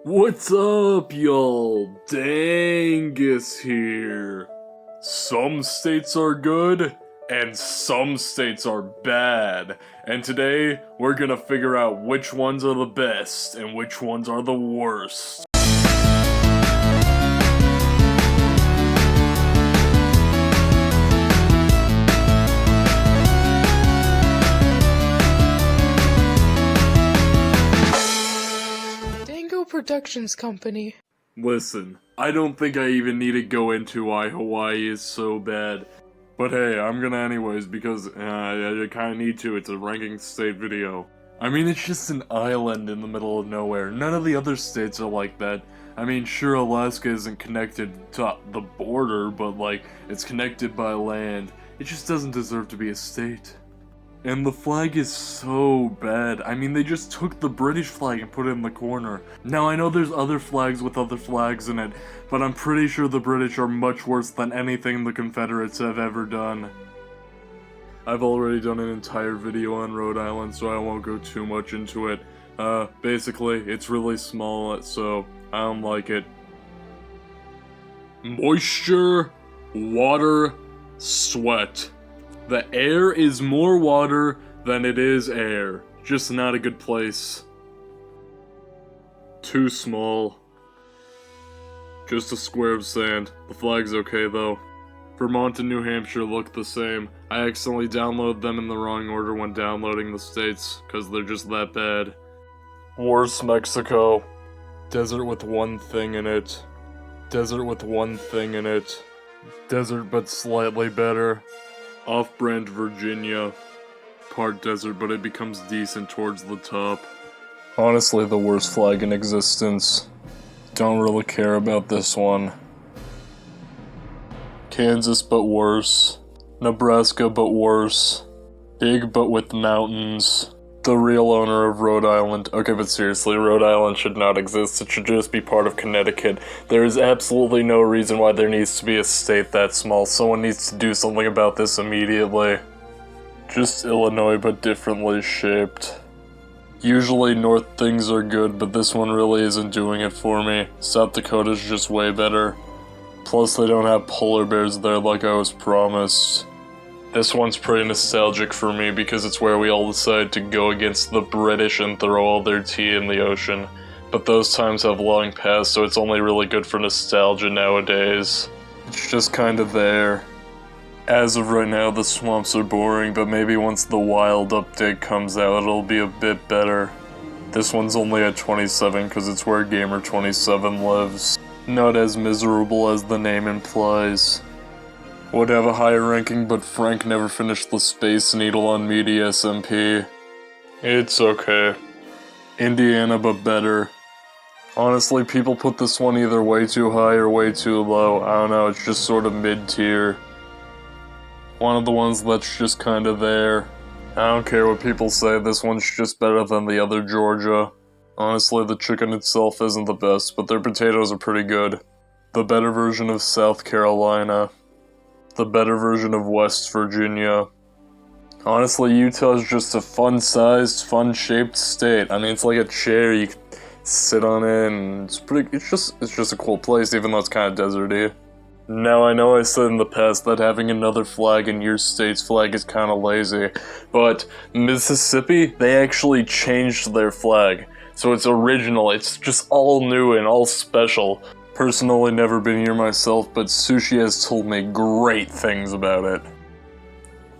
What's up, y'all? Dangous here. Some states are good, and some states are bad. And today, we're gonna figure out which ones are the best, and which ones are the worst. Productions Company. Listen, I don't think I even need to go into why Hawaii is so bad. But hey, I'm gonna anyways because I kinda need to. It's a ranking state video. I mean, it's just an island in the middle of nowhere. None of the other states are like that. I mean, sure, Alaska isn't connected to the border, but like, it's connected by land. It just doesn't deserve to be a state. And the flag is so bad. I mean, they just took the British flag and put it in the corner. Now, I know there's other flags with other flags in it, but I'm pretty sure the British are much worse than anything the Confederates have ever done. I've already done an entire video on Rhode Island, so I won't go too much into it. Basically, it's really small, so I don't like it. Moisture, water, sweat. The air is more water than it is air. Just not a good place. Too small. Just a square of sand. The flag's okay though. Vermont and New Hampshire look the same. I accidentally downloaded them in the wrong order when downloading the states, cause they're just that bad. Worse, Mexico. Desert with one thing in it. Desert with one thing in it. Desert but slightly better. Off-brand Virginia. Part desert, but it becomes decent towards the top. Honestly, the worst flag in existence. Don't really care about this one. Kansas, but worse. Nebraska, but worse. Big, but with mountains. The real owner of Rhode Island. Okay, but seriously, Rhode Island should not exist. It should just be part of Connecticut. There is absolutely no reason why there needs to be a state that small. Someone needs to do something about this immediately. Just Illinois, but differently shaped. Usually North things are good, but this one really isn't doing it for me. South Dakota's just way better. Plus, they don't have polar bears there like I was promised. This one's pretty nostalgic for me because it's where we all decided to go against the British and throw all their tea in the ocean. But those times have long passed, so it's only really good for nostalgia nowadays. It's just kind of there. As of right now, the swamps are boring, but maybe once the wild update comes out, it'll be a bit better. This one's only at 27 because it's where Gamer27 lives. Not as miserable as the name implies. Would have a higher ranking, but Frank never finished the Space Needle on Media SMP. It's okay. Indiana, but better. Honestly, people put this one either way too high or way too low. I don't know, it's just sort of mid-tier. One of the ones that's just kinda there. I don't care what people say, this one's just better than the other Georgia. Honestly, the chicken itself isn't the best, but their potatoes are pretty good. The better version of South Carolina. The better version of West Virginia. Honestly, Utah is just a fun-sized, fun-shaped state. I mean, it's like a chair, you can sit on it, and it's just a cool place, even though it's kind of deserty. Now, I know I said in the past that having another flag in your state's flag is kind of lazy, but Mississippi, they actually changed their flag. So it's original, it's just all new and all special. Personally, never been here myself, but Sushi has told me great things about it.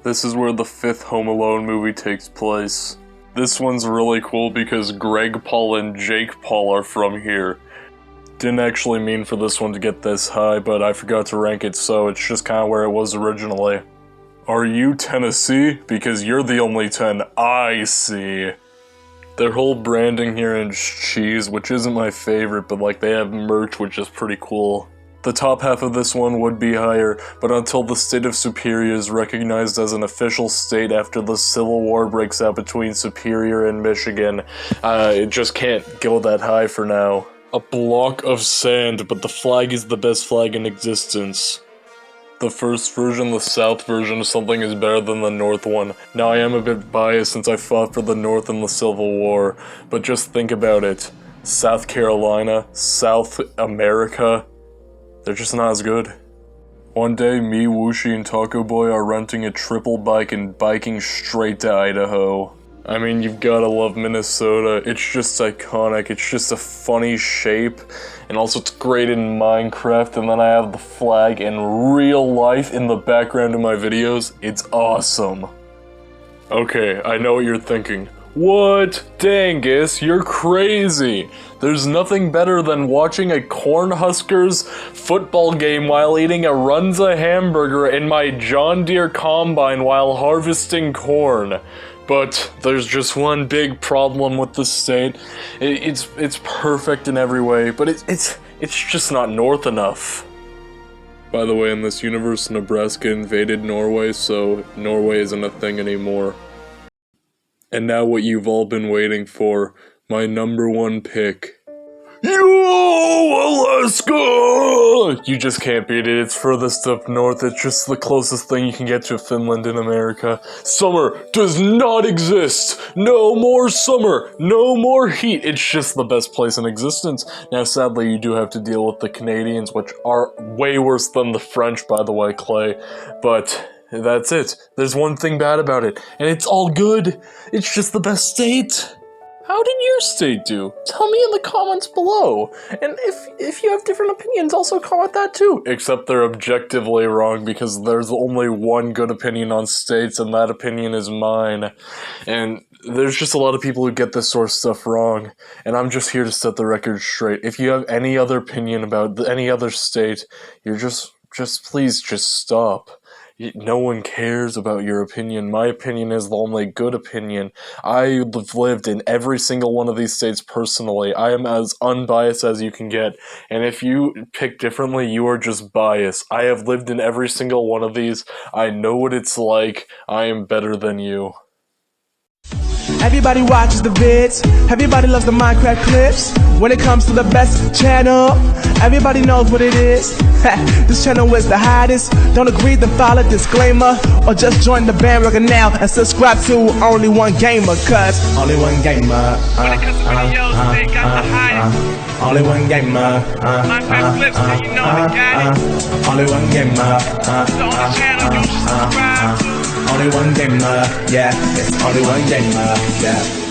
This is where the 5th Home Alone movie takes place. This one's really cool because Greg Paul and Jake Paul are from here. Didn't actually mean for this one to get this high, but I forgot to rank it, so it's just kinda where it was originally. Are you Tennessee? Because you're the only 10 I see. Their whole branding here is cheese, which isn't my favorite, but like they have merch, which is pretty cool. The top half of this one would be higher, but until the state of Superior is recognized as an official state after the Civil War breaks out between Superior and Michigan, it just can't go that high for now. A block of sand, but the flag is the best flag in existence. The first version, the South version of something is better than the North one. Now I am a bit biased since I fought for the North in the Civil War, but just think about it. South Carolina, South America, they're just not as good. One day, me, Wooshi, and Taco Boy are renting a triple bike and biking straight to Idaho. I mean, you've gotta love Minnesota. It's just iconic. It's just a funny shape. And also it's great in Minecraft. And then I have the flag in real life in the background of my videos. It's awesome. Okay, I know what you're thinking. What? Dangous, you're crazy. There's nothing better than watching a Cornhuskers football game while eating a Runza hamburger in my John Deere combine while harvesting corn. But there's just one big problem with the state. It's perfect in every way, but it's just not north enough. By the way, in this universe, Nebraska invaded Norway, so Norway isn't a thing anymore. And now what you've all been waiting for, my number one pick. Yo, Alaska! You just can't beat it. It's furthest up north. It's just the closest thing you can get to Finland in America. Summer does not exist. No more summer. No more heat. It's just the best place in existence. Now, sadly, you do have to deal with the Canadians, which are way worse than the French, by the way, Clay. But that's it. There's one thing bad about it, and it's all good. It's just the best state. How did your state do? Tell me in the comments below. And if you have different opinions, also comment that too. Except they're objectively wrong because there's only one good opinion on states and that opinion is mine. And there's just a lot of people who get this sort of stuff wrong. And I'm just here to set the record straight. If you have any other opinion about any other state, you're just please just stop. No one cares about your opinion. My opinion is the only good opinion. I've lived in every single one of these states personally. I am as unbiased as you can get. And if you pick differently, you are just biased. I have lived in every single one of these. I know what it's like. I am better than you. Everybody watches the vids, everybody loves the Minecraft clips. When it comes to the best channel, everybody knows what it is. This channel is the hottest. Don't agree, then file a disclaimer, or just join the bandwagon now and subscribe to Only One Gamer, cause Only One Gamer. When it comes to videos, they got the hottest. Only One Gamer. Minecraft clips, so you know they got it. Only One Gamer. It's the only channel you should subscribe to. Only One Gamer, yeah, it's Only One Gamer, yeah.